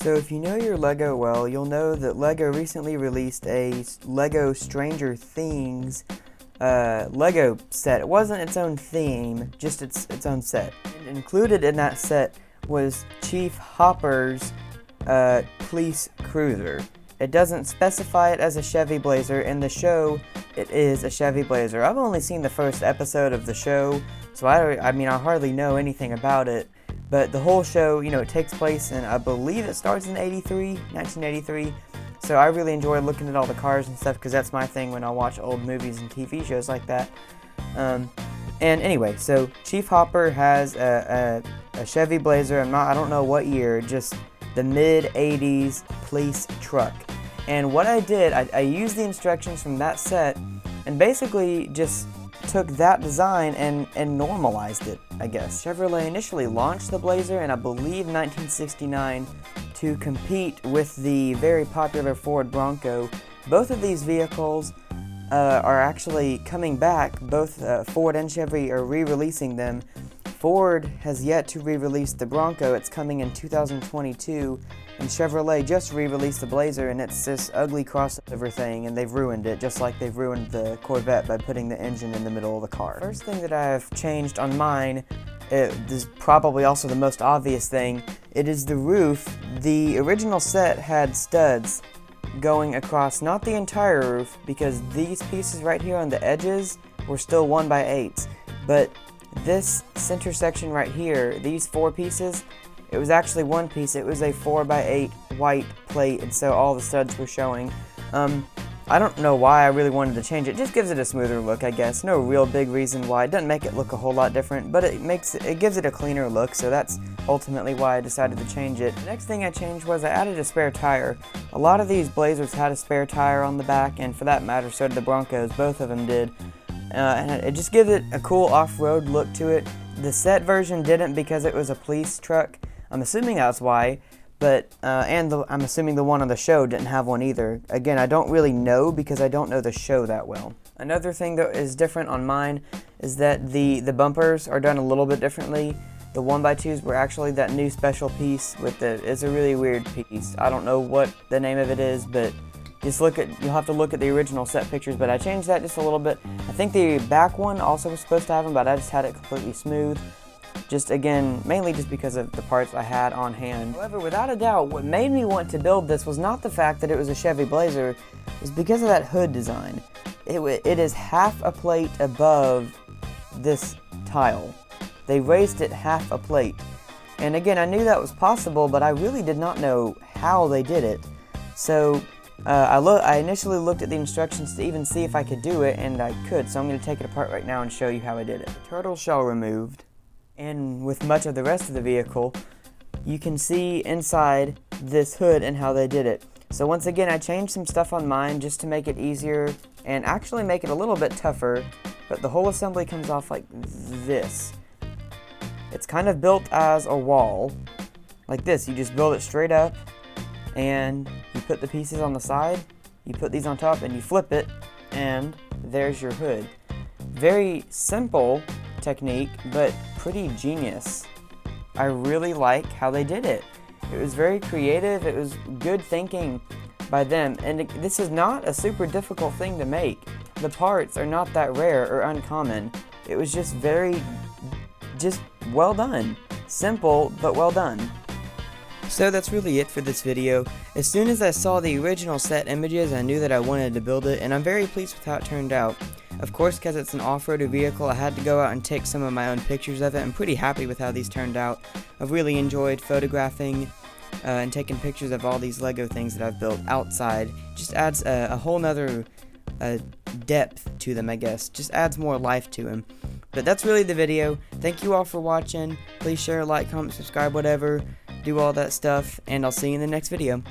So if you know your LEGO well, you'll know that LEGO recently released a LEGO Stranger Things LEGO set. It wasn't its own theme, just its own set. And included in that set was Chief Hopper's police cruiser. It doesn't specify it as a Chevy Blazer. In the show, it is a Chevy Blazer. I've only seen the first episode of the show, so I hardly know anything about it. But the whole show, it takes place in, I believe it starts in 1983. So I really enjoy looking at all the cars and stuff because that's my thing when I watch old movies and TV shows like that. And anyway, so Chief Hopper has a Chevy Blazer. I don't know what year, just the mid-80s police truck. And what I did, I used the instructions from that set and basically just took that design and normalized it, I guess. Chevrolet initially launched the Blazer in, I believe, 1969 to compete with the very popular Ford Bronco. Both of these vehicles are actually coming back. Both Ford and Chevy are re-releasing them. Ford has yet to re-release the Bronco. It's coming in 2022, and Chevrolet just re-released the Blazer, and it's this ugly crossover thing, and they've ruined it, just like they've ruined the Corvette by putting the engine in the middle of the car. First thing that I have changed on mine, this is probably also the most obvious thing, it is the roof. The original set had studs going across, not the entire roof, because these pieces right here on the edges were still 1x8s, but this center section right here, these 4 pieces, it was actually one piece. It was a 4x8 white plate, and so all the studs were showing. I don't know why I really wanted to change it. It just gives it a smoother look, I guess. No real big reason why. It doesn't make it look a whole lot different, but it gives it a cleaner look, so that's ultimately why I decided to change it. The next thing I changed was I added a spare tire. A lot of these Blazers had a spare tire on the back, and for that matter, so did the Broncos. Both of them did. And it just gives it a cool off-road look to it. The set version didn't because it was a police truck. I'm assuming that's why, but I'm assuming the one on the show didn't have one either. Again, I don't really know because I don't know the show that well. Another thing that is different on mine is that the bumpers are done a little bit differently. The 1x2s were actually that new special piece it's a really weird piece. I don't know what the name of it is, but you'll have to look at the original set pictures, but I changed that just a little bit. I think the back one also was supposed to have them, but I just had it completely smooth. Just again, mainly just because of the parts I had on hand. However, without a doubt, what made me want to build this was not the fact that it was a Chevy Blazer, it was because of that hood design. It is half a plate above this tile. They raised it half a plate. And again, I knew that was possible, but I really did not know how they did it. So I initially looked at the instructions to even see if I could do it, and I could, so I'm going to take it apart right now and show you how I did it. The turtle shell removed, and with much of the rest of the vehicle, you can see inside this hood and how they did it. So once again, I changed some stuff on mine just to make it easier and actually make it a little bit tougher, but the whole assembly comes off like this. It's kind of built as a wall, like this. You just build it straight up, and you put the pieces on the side, you put these on top, and you flip it, and there's your hood. Very simple technique, but pretty genius. I really like how they did it. It was very creative, it was good thinking by them, and this is not a super difficult thing to make. The parts are not that rare or uncommon. It was just well done. Simple, but well done. So that's really it for this video. As soon as I saw the original set images, I knew that I wanted to build it, and I'm very pleased with how it turned out. Of course, because it's an off-roader vehicle, I had to go out and take some of my own pictures of it. I'm pretty happy with how these turned out. I've really enjoyed photographing and taking pictures of all these LEGO things that I've built outside. Just adds a whole nother depth to them, I guess. Just adds more life to them. But that's really the video. Thank you all for watching. Please share, like, comment, subscribe, whatever. Do all that stuff, and I'll see you in the next video.